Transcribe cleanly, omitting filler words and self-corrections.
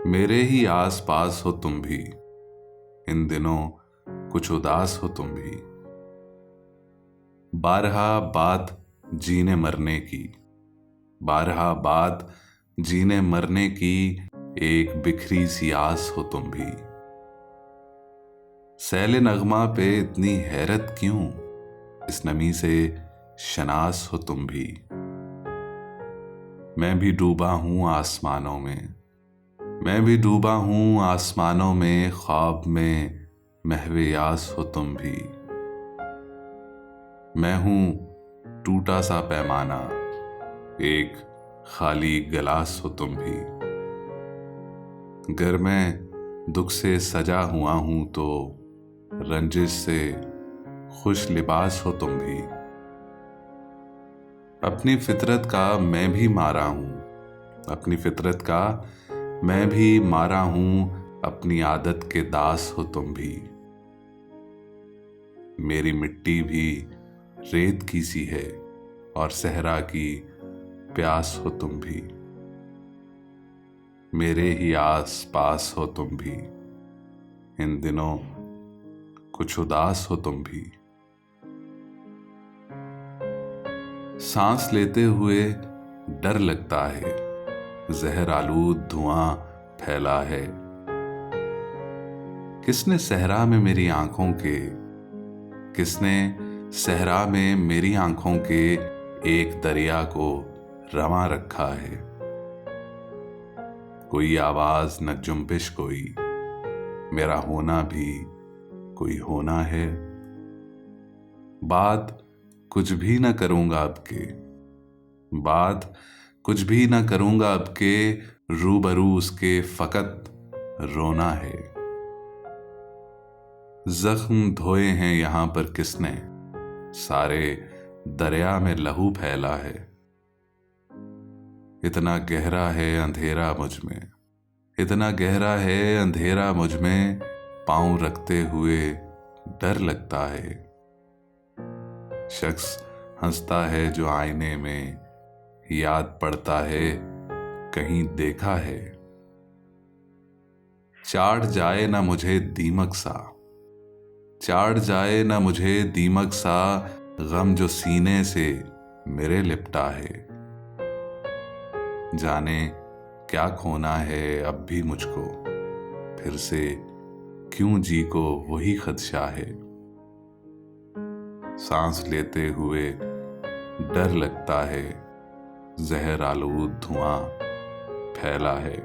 मेरे ही आस पास हो तुम भी, इन दिनों कुछ उदास हो तुम भी। बारहा बात जीने मरने की, बारहा बात जीने मरने की, एक बिखरी सी आस हो तुम भी। सैले नगमा पे इतनी हैरत क्यों, इस नमी से शनास हो तुम भी। मैं भी डूबा हूं आसमानों में, मैं भी डूबा हूं आसमानों में, ख्वाब में महवे यास हो तुम भी। मैं हूं टूटा सा पैमाना, एक खाली गिलास हो तुम भी। गर मैं दुख से सजा हुआ हूं तो रंजिश से खुश लिबास हो तुम भी। अपनी फितरत का मैं भी मारा हूं, अपनी फितरत का मैं भी मारा हूं, अपनी आदत के दास हो तुम भी। मेरी मिट्टी भी रेत की सी है और सहरा की प्यास हो तुम भी। मेरे ही आस पास हो तुम भी, इन दिनों कुछ उदास हो तुम भी। सांस लेते हुए डर लगता है, जहर आलूद धुआं फैला है। किसने सहरा में मेरी आंखों के, किसने सहरा में मेरी आंखों के एक दरिया को रवां रखा है। कोई आवाज न जुम्बिश कोई, मेरा होना भी कोई होना है। बात कुछ भी न करूंगा अब के, बात कुछ भी न करूंगा अब के, रूबरू उसके फकत रोना है। जख्म धोए हैं यहां पर किसने, सारे दरिया में लहू फैला है। इतना गहरा है अंधेरा मुझ में, इतना गहरा है अंधेरा मुझ में, पांव रखते हुए डर लगता है। शख्स हंसता है जो आईने में, याद पड़ता है कहीं देखा है। चाट जाए ना मुझे दीमक सा, चाट जाए ना मुझे दीमक सा, गम जो सीने से मेरे लिपटा है। जाने क्या खोना है अब भी मुझको, फिर से क्यों जी को वही खदशा है। सांस लेते हुए डर लगता है, जहर आलूद धुआं फैला है।